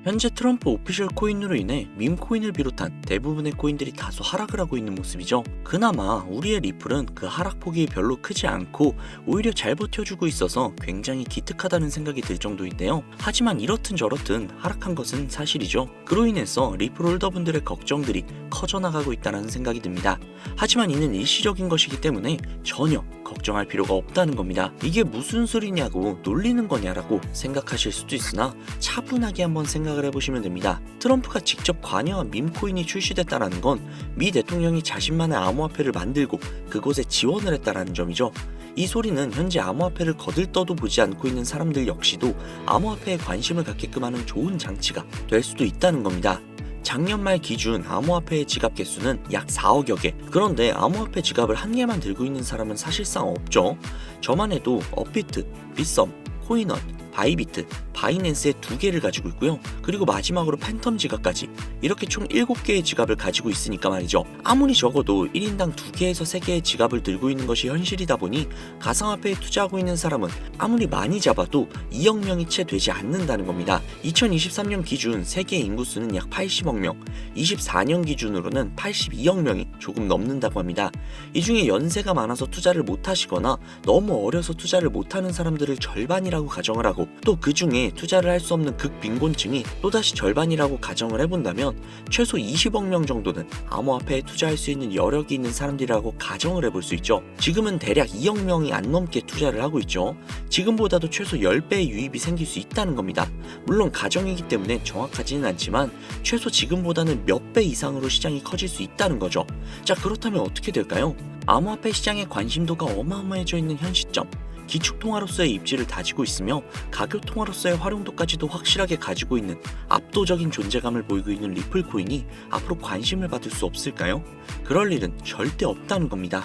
현재 트럼프 오피셜 코인으로 인해 밈코인을 비롯한 대부분의 코인들이 다소 하락을 하고 있는 모습이죠. 그나마 우리의 리플은 그 하락폭이 별로 크지 않고 오히려 잘 버텨주고 있어서 굉장히 기특하다는 생각이 들 정도인데요. 하지만 이렇든 저렇든 하락한 것은 사실이죠. 그로 인해서 리플 홀더분들의 걱정들이 커져나가고 있다는 생각이 듭니다. 하지만 이는 일시적인 것이기 때문에 전혀 걱정할 필요가 없다는 겁니다. 이게 무슨 소리냐고 놀리는 거냐라고 생각하실 수도 있으나 차분하게 한번 생각을 해보시면 됩니다. 트럼프가 직접 관여한 밈코인이 출시됐다는 건 미 대통령이 자신만의 암호화폐를 만들고 그곳에 지원을 했다는 점이죠. 이 소리는 현재 암호화폐를 거들떠도 보지 않고 있는 사람들 역시도 암호화폐에 관심을 갖게끔 하는 좋은 장치가 될 수도 있다는 겁니다. 작년 말 기준 암호화폐의 지갑 개수는 약 4억여 개. 그런데 암호화폐 지갑을 한 개만 들고 있는 사람은 사실상 없죠. 저만 해도 업비트, 빗썸, 코인원, 바이비트, 바이낸스의 2개를 가지고 있고요. 그리고 마지막으로 팬텀 지갑까지 이렇게 총 7개의 지갑을 가지고 있으니까 말이죠. 아무리 적어도 1인당 2개에서 3개의 지갑을 들고 있는 것이 현실이다 보니 가상화폐에 투자하고 있는 사람은 아무리 많이 잡아도 2억 명이 채 되지 않는다는 겁니다. 2023년 기준 세계 인구수는 약 80억 명, 24년 기준으로는 82억 명이 조금 넘는다고 합니다. 이 중에 연세가 많아서 투자를 못하시거나 너무 어려서 투자를 못하는 사람들을 절반이라고 가정을 하고 또 그 중에 투자를 할 수 없는 극빈곤층이 또다시 절반이라고 가정을 해본다면 최소 20억 명 정도는 암호화폐에 투자할 수 있는 여력이 있는 사람들이라고 가정을 해볼 수 있죠. 지금은 대략 2억 명이 안 넘게 투자를 하고 있죠. 지금보다도 최소 10배의 유입이 생길 수 있다는 겁니다. 물론 가정이기 때문에 정확하지는 않지만 최소 지금보다는 몇 배 이상으로 시장이 커질 수 있다는 거죠. 자, 그렇다면 어떻게 될까요? 암호화폐 시장의 관심도가 어마어마해져 있는 현 시점, 기축통화로서의 입지를 다지고 있으며 가격통화로서의 활용도까지도 확실하게 가지고 있는 압도적인 존재감을 보이고 있는 리플 코인이 앞으로 관심을 받을 수 없을까요? 그럴 일은 절대 없다는 겁니다.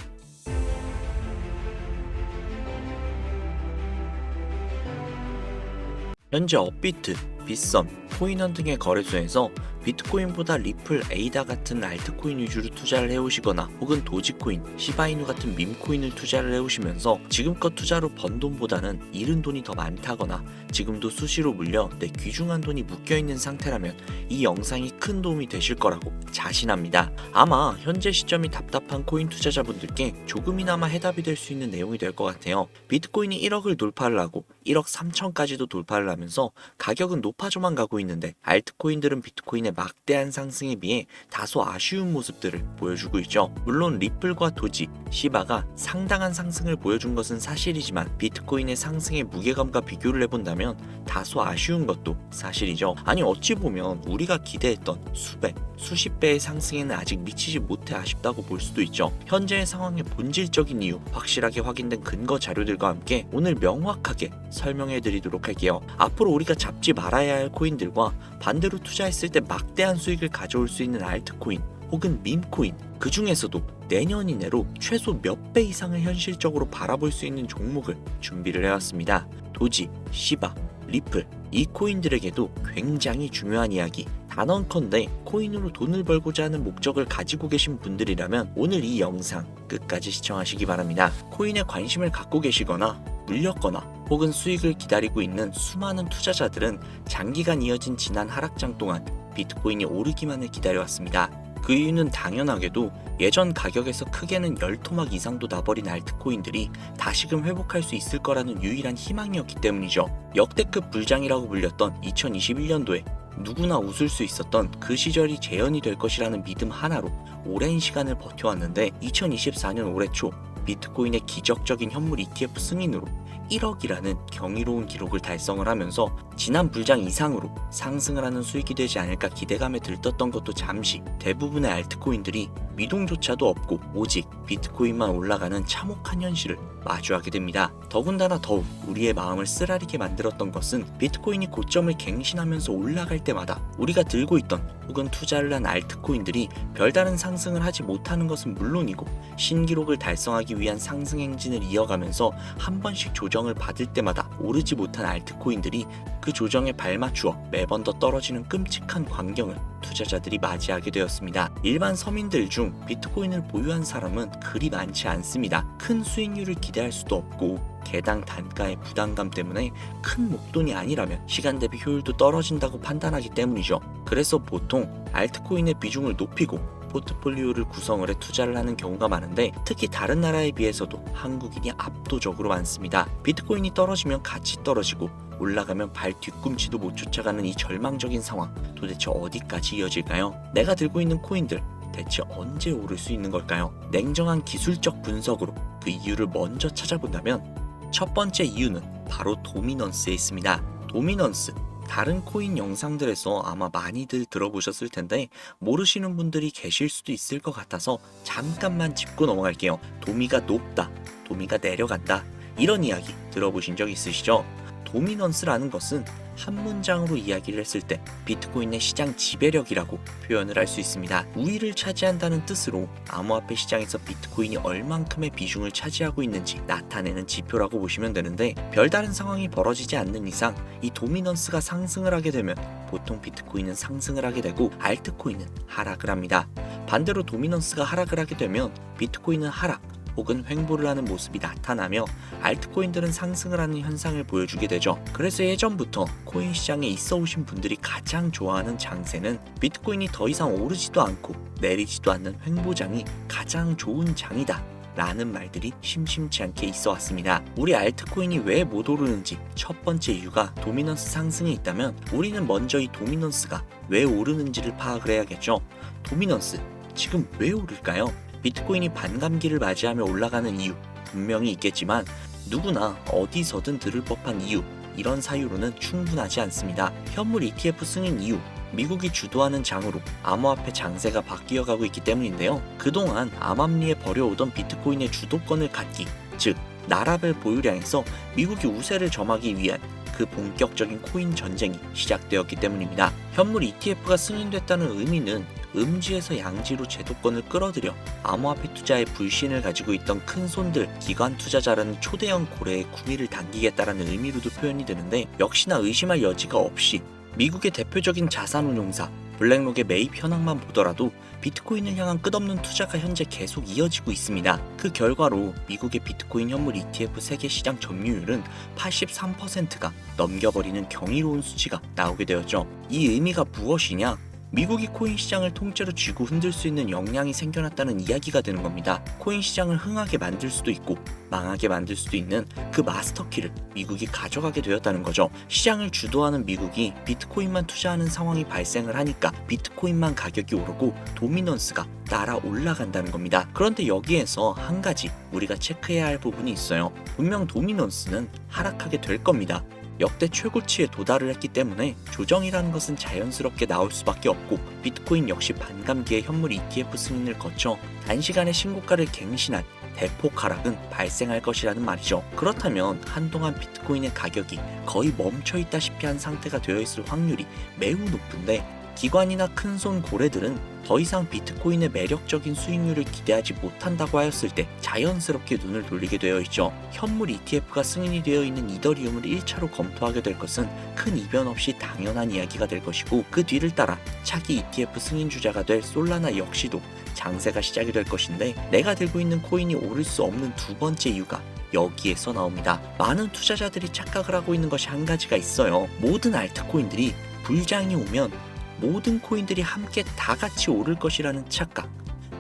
현재 업비트, 빗썸, 코인원 등의 거래소에서 비트코인보다 리플, 에이다 같은 알트코인 위주로 투자를 해오시거나 혹은 도지코인, 시바이누 같은 밈코인을 투자를 해오시면서 지금껏 투자로 번 돈보다는 잃은 돈이 더 많다거나 지금도 수시로 물려 내 귀중한 돈이 묶여있는 상태라면 이 영상이 큰 도움이 되실 거라고 자신합니다. 아마 현재 시점이 답답한 코인 투자자분들께 조금이나마 해답이 될 수 있는 내용이 될 것 같아요. 비트코인이 1억을 돌파를 하고 1억 3천까지도 돌파를 하면서 가격은 높아져만 가고 있는데 알트코인들은 비트코인의 막대한 상승에 비해 다소 아쉬운 모습들을 보여주고 있죠. 물론 리플과 도지, 시바가 상당한 상승을 보여준 것은 사실이지만 비트코인의 상승의 무게감과 비교를 해본다면 다소 아쉬운 것도 사실이죠. 아니 어찌 보면 우리가 기대했던 수백, 수십 배의 상승에는 아직 미치지 못해 아쉽다고 볼 수도 있죠. 현재의 상황의 본질적인 이유, 확실하게 확인된 근거 자료들과 함께 오늘 명확하게 설명해 드리도록 할게요. 앞으로 우리가 잡지 말아야 할 코인들과 반대로 투자했을 때 막대한 수익을 가져올 수 있는 알트코인 혹은 밈코인, 그 중에서도 내년 이내로 최소 몇 배 이상을 현실적으로 바라볼 수 있는 종목을 준비를 해왔습니다. 도지, 시바, 리플, 이 코인들에게도 굉장히 중요한 이야기, 단언컨대 코인으로 돈을 벌고자 하는 목적을 가지고 계신 분들이라면 오늘 이 영상 끝까지 시청하시기 바랍니다. 코인에 관심을 갖고 계시거나 물렸거나 혹은 수익을 기다리고 있는 수많은 투자자들은 장기간 이어진 지난 하락장 동안 비트코인이 오르기만을 기다려왔습니다. 그 이유는 당연하게도 예전 가격에서 크게는 10토막 이상도 나버린 알트코인들이 다시금 회복할 수 있을 거라는 유일한 희망이었기 때문이죠. 역대급 불장이라고 불렸던 2021년도에 누구나 웃을 수 있었던 그 시절이 재현이 될 것이라는 믿음 하나로 오랜 시간을 버텨왔는데 2024년 올해 초 비트코인의 기적적인 현물 ETF 승인으로 1억이라는 경이로운 기록을 달성을 하면서 지난 불장 이상으로 상승을 하는 수익이 되지 않을까 기대감에 들떴던 것도 잠시 대부분의 알트코인들이 미동조차도 없고 오직 비트코인만 올라가는 참혹한 현실을 마주하게 됩니다. 더군다나 더욱 우리의 마음을 쓰라리게 만들었던 것은 비트코인이 고점을 갱신하면서 올라갈 때마다 우리가 들고 있던 혹은 투자를 한 알트코인들이 별다른 상승을 하지 못하는 것은 물론이고 신기록을 달성하기 위한 상승 행진을 이어가면서 한 번씩 조정 조정을 받을 때마다 오르지 못한 알트코인들이 그 조정에 발맞추어 매번 더 떨어지는 끔찍한 광경을 투자자들이 맞이하게 되었습니다. 일반 서민들 중 비트코인을 보유한 사람은 그리 많지 않습니다. 큰 수익률을 기대할 수도 없고 개당 단가의 부담감 때문에 큰 목돈이 아니라면 시간 대비 효율도 떨어진다고 판단하기 때문이죠. 그래서 보통 알트코인의 비중을 높이고 포트폴리오를 구성을 해 투자를 하는 경우가 많은데, 특히 다른 나라에 비해서도 한국인이 압도적으로 많습니다. 비트코인이 떨어지면 같이 떨어지고 올라가면 발 뒤꿈치도 못 쫓아가는 이 절망적인 상황, 도대체 어디까지 이어질까요? 내가 들고 있는 코인들 대체 언제 오를 수 있는 걸까요? 냉정한 기술적 분석으로 그 이유를 먼저 찾아본다면 첫 번째 이유는 바로 도미넌스에 있습니다. 도미넌스, 다른 코인 영상들에서 아마 많이들 들어보셨을 텐데 모르시는 분들이 계실 수도 있을 것 같아서 잠깐만 짚고 넘어갈게요. 도미가 높다, 도미가 내려간다, 이런 이야기 들어보신 적 있으시죠? 도미넌스라는 것은 한 문장으로 이야기를 했을 때 비트코인의 시장 지배력이라고 표현을 할 수 있습니다. 우위를 차지한다는 뜻으로 암호화폐 시장에서 비트코인이 얼만큼의 비중을 차지하고 있는지 나타내는 지표라고 보시면 되는데, 별다른 상황이 벌어지지 않는 이상 이 도미넌스가 상승을 하게 되면 보통 비트코인은 상승을 하게 되고 알트코인은 하락을 합니다. 반대로 도미넌스가 하락을 하게 되면 비트코인은 하락 혹은 횡보를 하는 모습이 나타나며 알트코인들은 상승을 하는 현상을 보여주게 되죠. 그래서 예전부터 코인 시장에 있어 오신 분들이 가장 좋아하는 장세는 비트코인이 더 이상 오르지도 않고 내리지도 않는 횡보장이 가장 좋은 장이다 라는 말들이 심심치 않게 있어 왔습니다. 우리 알트코인이 왜 못 오르는지 첫 번째 이유가 도미넌스 상승에 있다면 우리는 먼저 이 도미넌스가 왜 오르는지를 파악을 해야겠죠. 도미넌스, 지금 왜 오를까요? 비트코인이 반감기를 맞이하며 올라가는 이유 분명히 있겠지만 누구나 어디서든 들을 법한 이유, 이런 사유로는 충분하지 않습니다. 현물 ETF 승인 이유, 미국이 주도하는 장으로 암호화폐 장세가 바뀌어가고 있기 때문인데요. 그동안 암암리에 벌여오던 비트코인의 주도권을 갖기, 즉 나라별 보유량에서 미국이 우세를 점하기 위한 그 본격적인 코인 전쟁이 시작되었기 때문입니다. 현물 ETF가 승인됐다는 의미는 음지에서 양지로 제도권을 끌어들여 암호화폐 투자에 불신을 가지고 있던 큰 손들, 기관 투자자라는 초대형 고래의 구미를 당기겠다라는 의미로도 표현이 되는데, 역시나 의심할 여지가 없이 미국의 대표적인 자산운용사 블랙록의 매입 현황만 보더라도 비트코인을 향한 끝없는 투자가 현재 계속 이어지고 있습니다. 그 결과로 미국의 비트코인 현물 ETF 세계 시장 점유율은 83%가 넘겨버리는 경이로운 수치가 나오게 되었죠. 이 의미가 무엇이냐? 미국이 코인 시장을 통째로 쥐고 흔들 수 있는 역량이 생겨났다는 이야기가 되는 겁니다. 코인 시장을 흥하게 만들 수도 있고 망하게 만들 수도 있는 그 마스터키를 미국이 가져가게 되었다는 거죠. 시장을 주도하는 미국이 비트코인만 투자하는 상황이 발생을 하니까 비트코인만 가격이 오르고 도미넌스가 따라 올라간다는 겁니다. 그런데 여기에서 한 가지 우리가 체크해야 할 부분이 있어요. 분명 도미넌스는 하락하게 될 겁니다. 역대 최고치에 도달을 했기 때문에 조정이라는 것은 자연스럽게 나올 수밖에 없고, 비트코인 역시 반감기에 현물 ETF 승인을 거쳐 단시간에 신고가를 갱신한 대폭 하락은 발생할 것이라는 말이죠. 그렇다면 한동안 비트코인의 가격이 거의 멈춰있다시피 한 상태가 되어 있을 확률이 매우 높은데, 기관이나 큰손 고래들은 더 이상 비트코인의 매력적인 수익률을 기대하지 못한다고 하였을 때 자연스럽게 눈을 돌리게 되어 있죠. 현물 ETF가 승인이 되어 있는 이더리움을 1차로 검토하게 될 것은 큰 이변 없이 당연한 이야기가 될 것이고, 그 뒤를 따라 차기 ETF 승인 주자가 될 솔라나 역시도 장세가 시작이 될 것인데, 내가 들고 있는 코인이 오를 수 없는 두 번째 이유가 여기에서 나옵니다. 많은 투자자들이 착각을 하고 있는 것이 한 가지가 있어요. 모든 알트코인들이 불장이 오면 모든 코인들이 함께 다 같이 오를 것이라는 착각.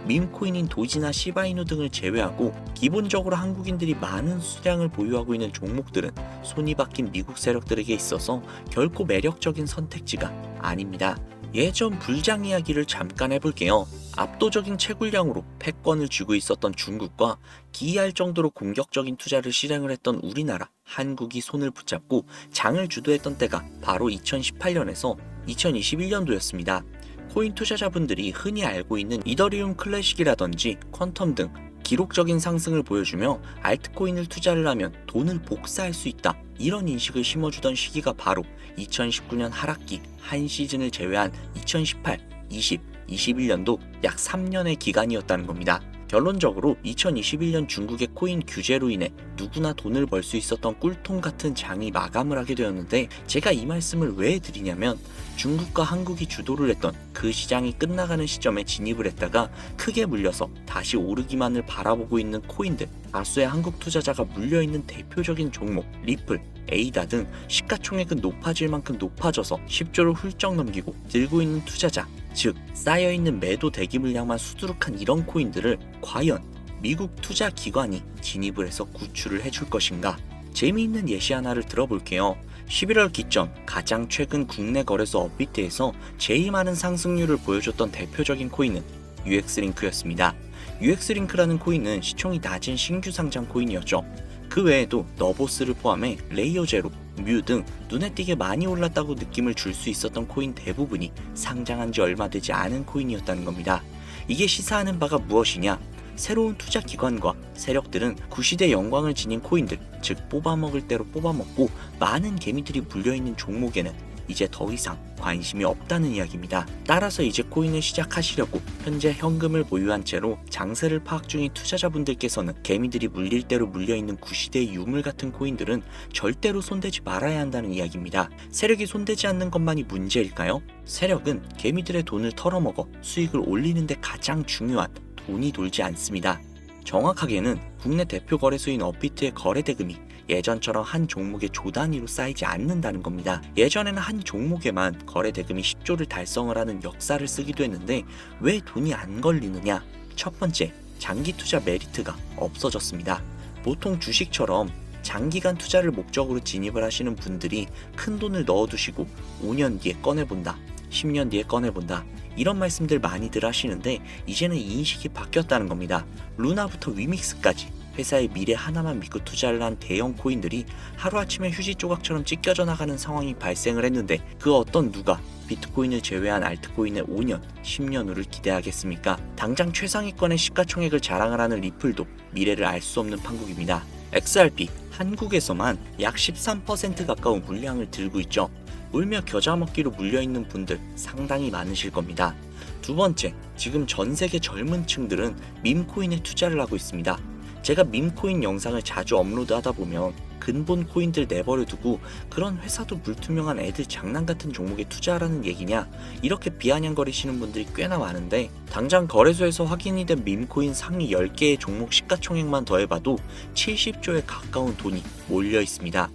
밈코인인 도지나 시바이누 등을 제외하고 기본적으로 한국인들이 많은 수량을 보유하고 있는 종목들은 손이 박힌 미국 세력들에게 있어서 결코 매력적인 선택지가 아닙니다. 예전 불장 이야기를 잠깐 해볼게요. 압도적인 채굴량으로 패권을 쥐고 있었던 중국과 기이할 정도로 공격적인 투자를 실행을 했던 우리나라, 한국이 손을 붙잡고 장을 주도했던 때가 바로 2018년에서 2021년도였습니다. 코인 투자자분들이 흔히 알고 있는 이더리움 클래식이라든지 퀀텀 등 기록적인 상승을 보여주며 알트코인을 투자를 하면 돈을 복사할 수 있다, 이런 인식을 심어주던 시기가 바로 2019년 하락기 한 시즌을 제외한 2018, 20, 21년도 약 3년의 기간이었다는 겁니다. 결론적으로 2021년 중국의 코인 규제로 인해 누구나 돈을 벌 수 있었던 꿀통 같은 장이 마감을 하게 되었는데, 제가 이 말씀을 왜 드리냐면 중국과 한국이 주도를 했던 그 시장이 끝나가는 시점에 진입을 했다가 크게 물려서 다시 오르기만을 바라보고 있는 코인들, 다수의 한국 투자자가 물려있는 대표적인 종목 리플, 에이다 등 시가총액은 높아질 만큼 높아져서 10조를 훌쩍 넘기고 들고 있는 투자자, 즉 쌓여있는 매도 대기 물량만 수두룩한 이런 코인들을 과연 미국 투자 기관이 진입을 해서 구출을 해줄 것인가? 재미있는 예시 하나를 들어볼게요. 11월 기점 가장 최근 국내 거래소 업비트에서 제일 많은 상승률을 보여줬던 대표적인 코인은 UX링크였습니다. UX링크라는 코인은 시총이 낮은 신규 상장 코인이었죠. 그 외에도 너보스를 포함해 레이어제로, 뮤 등 눈에 띄게 많이 올랐다고 느낌을 줄 수 있었던 코인 대부분이 상장한 지 얼마 되지 않은 코인이었다는 겁니다. 이게 시사하는 바가 무엇이냐? 새로운 투자 기관과 세력들은 구시대 영광을 지닌 코인들, 즉 뽑아먹을 대로 뽑아먹고 많은 개미들이 물려있는 종목에는 이제 더 이상 관심이 없다는 이야기입니다. 따라서 이제 코인을 시작하시려고 현재 현금을 보유한 채로 장세를 파악 중인 투자자분들께서는 개미들이 물릴 대로 물려있는 구시대의 유물 같은 코인들은 절대로 손대지 말아야 한다는 이야기입니다. 세력이 손대지 않는 것만이 문제일까요? 세력은 개미들의 돈을 털어먹어 수익을 올리는 데 가장 중요한 돈이 돌지 않습니다. 정확하게는 국내 대표 거래소인 업비트의 거래 대금이 예전처럼 한 종목의 조 단위로 쌓이지 않는다는 겁니다. 예전에는 한 종목에만 거래 대금이 10조를 달성을 하는 역사를 쓰기도 했는데 왜 돈이 안 걸리느냐? 첫 번째, 장기 투자 메리트가 없어졌습니다. 보통 주식처럼 장기간 투자를 목적으로 진입을 하시는 분들이 큰 돈을 넣어두시고 5년 뒤에 꺼내본다, 10년 뒤에 꺼내본다, 이런 말씀들 많이들 하시는데 이제는 인식이 바뀌었다는 겁니다. 루나부터 위믹스까지 회사의 미래 하나만 믿고 투자를 한 대형 코인들이 하루아침에 휴지 조각처럼 찢겨져 나가는 상황이 발생을 했는데, 그 어떤 누가 비트코인을 제외한 알트코인의 5년, 10년 후를 기대하겠습니까? 당장 최상위권의 시가총액을 자랑을 하는 리플도 미래를 알 수 없는 판국입니다. XRP, 한국에서만 약 13% 가까운 물량을 들고 있죠. 울며 겨자 먹기로 물려있는 분들 상당히 많으실 겁니다. 두 번째, 지금 전 세계 젊은 층들은 밈코인에 투자를 하고 있습니다. 제가 밈코인 영상을 자주 업로드하다 보면 근본 코인들 내버려 두고 그런 회사도 불투명한 애들 장난 같은 종목에 투자하라는 얘기냐, 이렇게 비아냥거리시는 분들이 꽤나 많은데, 당장 거래소에서 확인이 된 밈코인 상위 10개의 종목 시가총액만 더해봐도 70조에 가까운 돈이 몰려 있습니다.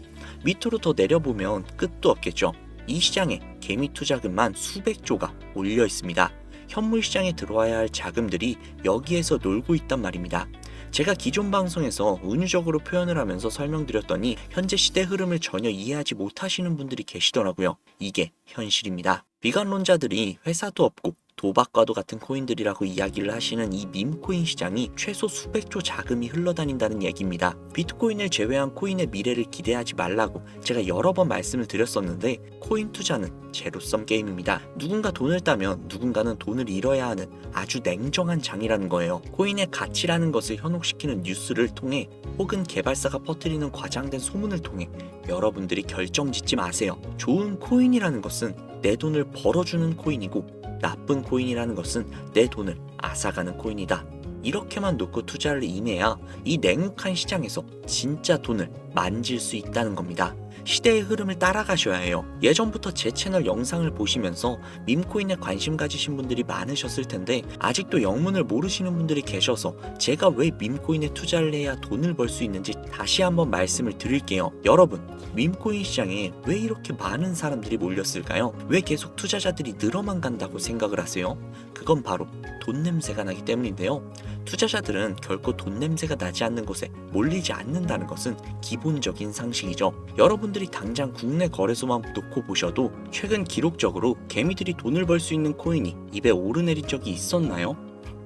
밑으로 더 내려보면 끝도 없겠죠. 이 시장에 개미 투자금만 수백조가 몰려 있습니다. 현물 시장에 들어와야 할 자금들이 여기에서 놀고 있단 말입니다. 제가 기존 방송에서 은유적으로 표현을 하면서 설명드렸더니 현재 시대 흐름을 전혀 이해하지 못하시는 분들이 계시더라고요. 이게 현실입니다. 비관론자들이 회사도 없고 도박과도 같은 코인들이라고 이야기를 하시는 이 밈코인 시장이 최소 수백조 자금이 흘러다닌다는 얘기입니다. 비트코인을 제외한 코인의 미래를 기대하지 말라고 제가 여러 번 말씀을 드렸었는데, 코인 투자는 제로섬 게임입니다. 누군가 돈을 따면 누군가는 돈을 잃어야 하는 아주 냉정한 장이라는 거예요. 코인의 가치라는 것을 현혹시키는 뉴스를 통해 혹은 개발사가 퍼뜨리는 과장된 소문을 통해 여러분들이 결정짓지 마세요. 좋은 코인이라는 것은 내 돈을 벌어주는 코인이고, 나쁜 코인이라는 것은 내 돈을 앗아가는 코인이다. 이렇게만 놓고 투자를 임해야 이 냉혹한 시장에서 진짜 돈을 만질 수 있다는 겁니다. 시대의 흐름을 따라가셔야 해요. 예전부터 제 채널 영상을 보시면서 밈코인에 관심 가지신 분들이 많으셨을 텐데 아직도 영문을 모르시는 분들이 계셔서 제가 왜 밈코인에 투자를 해야 돈을 벌 수 있는지 다시 한번 말씀을 드릴게요. 여러분, 밈코인 시장에 왜 이렇게 많은 사람들이 몰렸을까요? 왜 계속 투자자들이 늘어만 간다고 생각을 하세요? 그건 바로 돈 냄새가 나기 때문인데요. 투자자들은 결코 돈 냄새가 나지 않는 곳에 몰리지 않는다는 것은 기본적인 상식이죠. 여러분들이 당장 국내 거래소만 놓고 보셔도 최근 기록적으로 개미들이 돈을 벌 수 있는 코인이 입에 오르내린 적이 있었나요?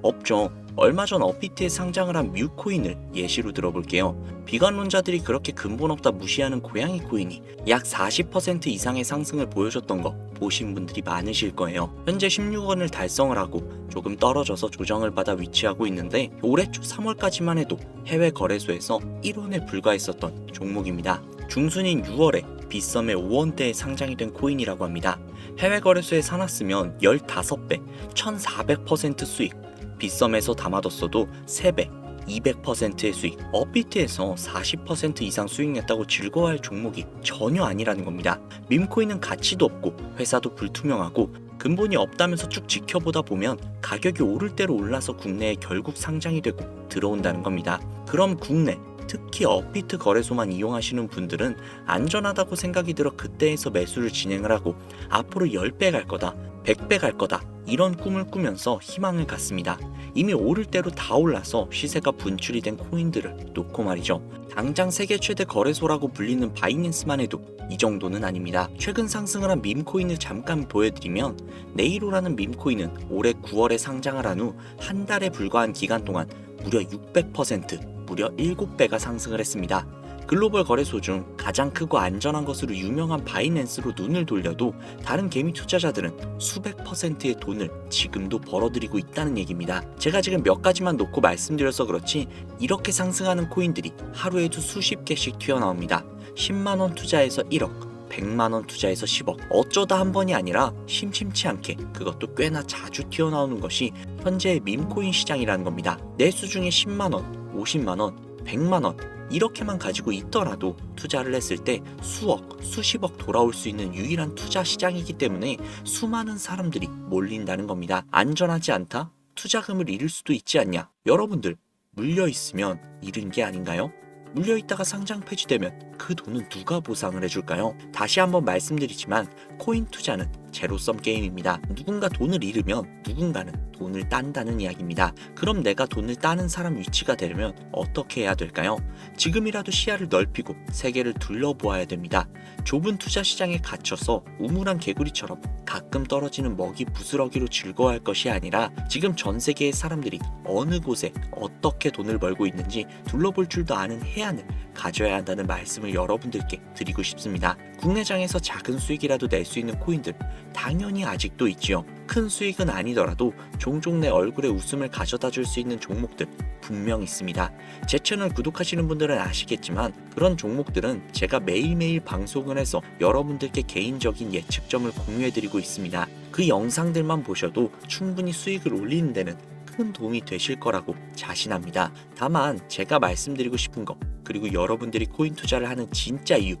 없죠. 얼마 전 업비트에 상장을 한 뮤코인을 예시로 들어볼게요. 비관론자들이 그렇게 근본 없다 무시하는 고양이 코인이 약 40% 이상의 상승을 보여줬던 거 보신 분들이 많으실 거예요. 현재 16원을 달성을 하고 조금 떨어져서 조정을 받아 위치하고 있는데 올해 초 3월까지만 해도 해외 거래소에서 1원에 불과했었던 종목입니다. 중순인 6월에 빗썸에 5원대에 상장이 된 코인이라고 합니다. 해외 거래소에 사놨으면 15배, 1400% 수익, 빗썸에서 담아뒀어도 3배, 200%의 수익, 업비트에서 40% 이상 수익 냈다고 즐거워할 종목이 전혀 아니라는 겁니다. 밈코인은 가치도 없고 회사도 불투명하고 근본이 없다면서 쭉 지켜보다 보면 가격이 오를 대로 올라서 국내에 결국 상장이 되고 들어온다는 겁니다. 그럼 국내, 특히 업비트 거래소만 이용하시는 분들은 안전하다고 생각이 들어 그때에서 매수를 진행을 하고 앞으로 10배 갈 거다, 100배 갈 거다 이런 꿈을 꾸면서 희망을 갖습니다. 이미 오를 대로 다 올라서 시세가 분출이 된 코인들을 놓고 말이죠. 당장 세계 최대 거래소라고 불리는 바이낸스만 해도 이 정도는 아닙니다. 최근 상승을 한 밈코인을 잠깐 보여드리면 네이로라는 밈코인은 올해 9월에 상장을 한 후 한 달에 불과한 기간 동안 무려 600%, 무려 7배가 상승을 했습니다. 글로벌 거래소 중 가장 크고 안전한 것으로 유명한 바이낸스로 눈을 돌려도 다른 개미 투자자들은 수백 %의 돈을 지금도 벌어들이고 있다는 얘기입니다. 제가 지금 몇 가지만 놓고 말씀드려서 그렇지 이렇게 상승하는 코인들이 하루에도 수십 개씩 튀어나옵니다. 10만원 투자해서 1억, 100만원 투자해서 10억, 어쩌다 한 번이 아니라 심심치 않게 그것도 꽤나 자주 튀어나오는 것이 현재의 밈코인 시장이라는 겁니다. 내수 중에 10만원, 50만원, 100만원 이렇게만 가지고 있더라도 투자를 했을 때 수억, 수십억 돌아올 수 있는 유일한 투자 시장이기 때문에 수많은 사람들이 몰린다는 겁니다. 안전하지 않다? 투자금을 잃을 수도 있지 않냐? 여러분들 물려있으면 잃은 게 아닌가요? 물려있다가 상장 폐지되면 그 돈은 누가 보상을 해줄까요? 다시 한번 말씀드리지만 코인 투자는 제로섬 게임입니다. 누군가 돈을 잃으면 누군가는 돈을 딴다는 이야기입니다. 그럼 내가 돈을 따는 사람 위치가 되려면 어떻게 해야 될까요? 지금이라도 시야를 넓히고 세계를 둘러보아야 됩니다. 좁은 투자 시장에 갇혀서 우물한 개구리처럼 가끔 떨어지는 먹이 부스러기로 즐거워할 것이 아니라 지금 전 세계의 사람들이 어느 곳에 어떻게 돈을 벌고 있는지 둘러볼 줄도 아는 해안을 가져야 한다는 말씀을 여러분들께 드리고 싶습니다. 국내장에서 작은 수익이라도 낼 수 있는 코인들 당연히 아직도 있지요. 큰 수익은 아니더라도 종종 내 얼굴에 웃음을 가져다 줄 수 있는 종목들 분명 있습니다. 제 채널 구독하시는 분들은 아시겠지만 그런 종목들은 제가 매일매일 방송을 해서 여러분들께 개인적인 예측점을 공유해드리고 있습니다. 그 영상들만 보셔도 충분히 수익을 올리는 데는 큰 도움이 되실 거라고 자신합니다. 다만 제가 말씀드리고 싶은 거 그리고 여러분들이 코인 투자를 하는 진짜 이유,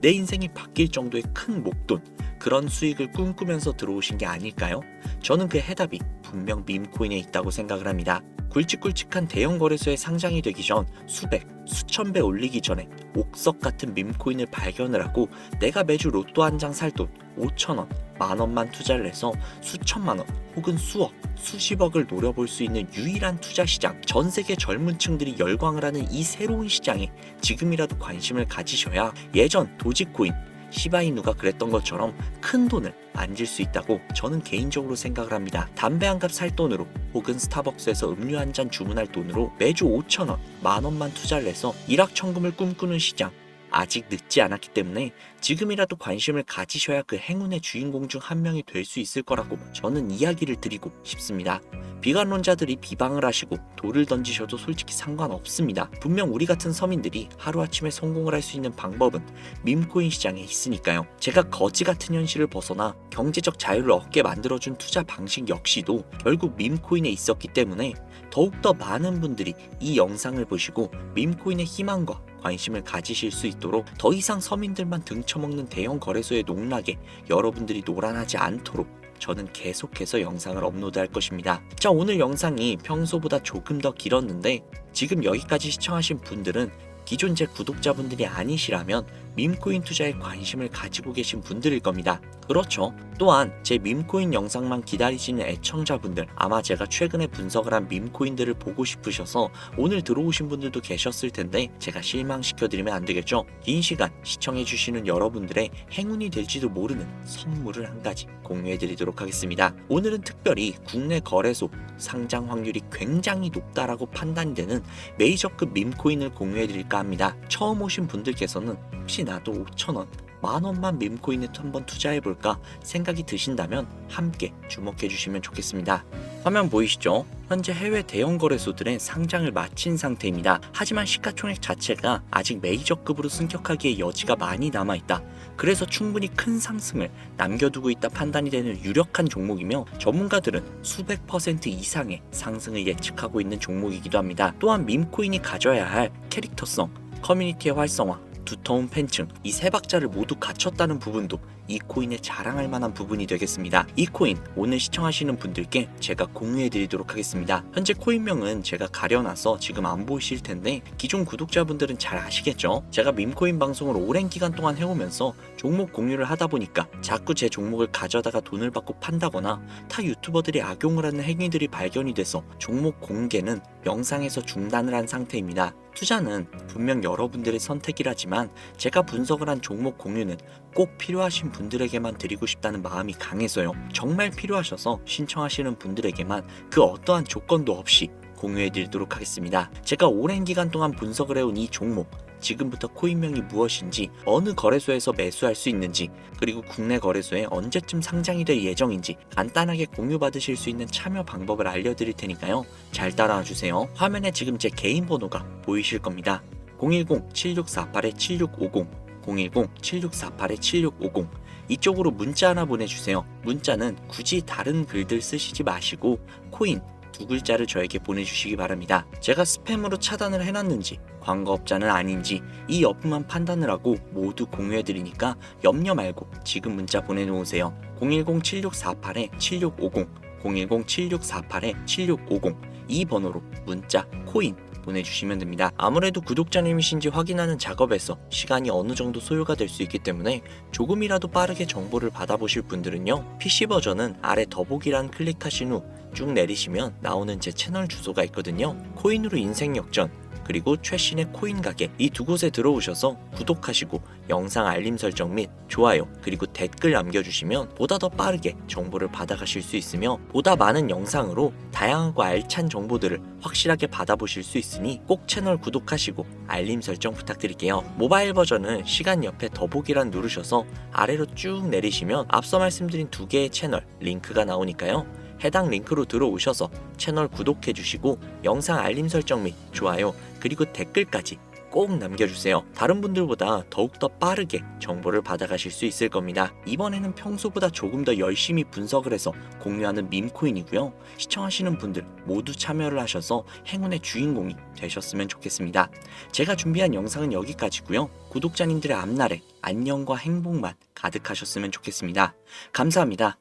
내 인생이 바뀔 정도의 큰 목돈, 그런 수익을 꿈꾸면서 들어오신 게 아닐까요? 저는 그 해답이 분명 밈코인에 있다고 생각을 합니다. 굵직굵직한 대형 거래소에 상장이 되기 전 수백, 수천 배 올리기 전에 옥석 같은 밈코인을 발견을 하고 내가 매주 로또 한 장 살 돈 5천원, 만원만 투자를 해서 수천만원 혹은 수억, 수십억을 노려볼 수 있는 유일한 투자 시장, 전 세계 젊은 층들이 열광을 하는 이 새로운 시장에 지금이라도 관심을 가지셔야 예전 도지코인, 시바이누가 그랬던 것처럼 큰 돈을 만질 수 있다고 저는 개인적으로 생각을 합니다. 담배 한 갑 살 돈으로 혹은 스타벅스에서 음료 한 잔 주문할 돈으로 매주 5천원, 만원만 투자를 해서 일확천금을 꿈꾸는 시장, 아직 늦지 않았기 때문에 지금이라도 관심을 가지셔야 그 행운의 주인공 중 한 명이 될 수 있을 거라고 저는 이야기를 드리고 싶습니다. 비관론자들이 비방을 하시고 돌을 던지셔도 솔직히 상관없습니다. 분명 우리 같은 서민들이 하루아침에 성공을 할 수 있는 방법은 밈코인 시장에 있으니까요. 제가 거지 같은 현실을 벗어나 경제적 자유를 얻게 만들어준 투자 방식 역시도 결국 밈코인에 있었기 때문에 더욱더 많은 분들이 이 영상을 보시고 밈코인의 희망과 관심을 가지실 수 있도록 더 이상 서민들만 등쳐먹는 대형 거래소의 농락에 여러분들이 노란하지 않도록 저는 계속해서 영상을 업로드할 것입니다. 자, 오늘 영상이 평소보다 조금 더 길었는데 지금 여기까지 시청하신 분들은 기존 제 구독자분들이 아니시라면 밈코인 투자에 관심을 가지고 계신 분들일 겁니다. 그렇죠. 또한 제 밈코인 영상만 기다리시는 애청자분들, 아마 제가 최근에 분석을 한 밈코인들을 보고 싶으셔서 오늘 들어오신 분들도 계셨을 텐데 제가 실망시켜드리면 안 되겠죠. 긴 시간 시청해주시는 여러분들의 행운이 될지도 모르는 선물을 한 가지 공유해드리도록 하겠습니다. 오늘은 특별히 국내 거래소 상장 확률이 굉장히 높다라고 판단이 되는 메이저급 밈코인을 공유해드릴까 합니다. 처음 오신 분들께서는 혹시 나도 5천원, 10,000원만 밈코인에 한번 투자해볼까 생각이 드신다면 함께 주목해주시면 좋겠습니다. 화면 보이시죠? 현재 해외 대형 거래소들의 상장을 마친 상태입니다. 하지만 시가총액 자체가 아직 메이저급으로 승격하기에 여지가 많이 남아있다. 그래서 충분히 큰 상승을 남겨두고 있다 판단이 되는 유력한 종목이며, 전문가들은 수백 퍼센트 이상의 상승을 예측하고 있는 종목이기도 합니다. 또한 밈코인이 가져야 할 캐릭터성, 커뮤니티의 활성화, 두터운 팬층, 이 세 박자를 모두 갖췄다는 부분도 이 코인에 자랑할 만한 부분이 되겠습니다. 이 코인 오늘 시청하시는 분들께 제가 공유해 드리도록 하겠습니다. 현재 코인명은 제가 가려놔서 지금 안 보이실 텐데 기존 구독자분들은 잘 아시겠죠? 제가 밈코인 방송을 오랜 기간 동안 해오면서 종목 공유를 하다 보니까 자꾸 제 종목을 가져다가 돈을 받고 판다거나 타 유튜버들이 악용을 하는 행위들이 발견이 돼서 종목 공개는 영상에서 중단을 한 상태입니다. 투자는 분명 여러분들의 선택이라지만 제가 분석을 한 종목 공유는 꼭 필요하신 분들에게만 드리고 싶다는 마음이 강해서요. 정말 필요하셔서 신청하시는 분들에게만 그 어떠한 조건도 없이 공유해 드리도록 하겠습니다. 제가 오랜 기간 동안 분석을 해온 이 종목, 지금부터 코인명이 무엇인지, 어느 거래소에서 매수할 수 있는지, 그리고 국내 거래소에 언제쯤 상장이 될 예정인지 간단하게 공유받으실 수 있는 참여 방법을 알려드릴 테니까요. 잘 따라와 주세요. 화면에 지금 제 개인 번호가 보이실 겁니다. 010-7648-7650, 010-7648-7650. 이쪽으로 문자 하나 보내주세요. 문자는 굳이 다른 글들 쓰시지 마시고 코인 두 글자를 저에게 보내주시기 바랍니다. 제가 스팸으로 차단을 해놨는지 광고업자는 아닌지 이 여부만 판단을 하고 모두 공유해드리니까 염려 말고 지금 문자 보내놓으세요. 010-7648-7650, 010-7648-7650. 이 번호로 문자 코인 보내주시면 됩니다. 아무래도 구독자님이신지 확인하는 작업에서 시간이 어느 정도 소요가 될 수 있기 때문에 조금이라도 빠르게 정보를 받아보실 분들은요, PC 버전은 아래 더보기란 클릭하신 후 쭉 내리시면 나오는 제 채널 주소가 있거든요. 코인으로 인생 역전, 그리고 최신의 코인 가게, 이 두 곳에 들어오셔서 구독하시고 영상 알림 설정 및 좋아요, 그리고 댓글 남겨주시면 보다 더 빠르게 정보를 받아가실 수 있으며, 보다 많은 영상으로 다양하고 알찬 정보들을 확실하게 받아보실 수 있으니 꼭 채널 구독하시고 알림 설정 부탁드릴게요. 모바일 버전은 시간 옆에 더보기란 누르셔서 아래로 쭉 내리시면 앞서 말씀드린 두 개의 채널 링크가 나오니까요. 해당 링크로 들어오셔서 채널 구독해 주시고 영상 알림 설정 및 좋아요, 그리고 댓글까지 꼭 남겨주세요. 다른 분들보다 더욱더 빠르게 정보를 받아가실 수 있을 겁니다. 이번에는 평소보다 조금 더 열심히 분석을 해서 공유하는 밈코인이고요. 시청하시는 분들 모두 참여를 하셔서 행운의 주인공이 되셨으면 좋겠습니다. 제가 준비한 영상은 여기까지고요. 구독자님들의 앞날에 안녕과 행복만 가득하셨으면 좋겠습니다. 감사합니다.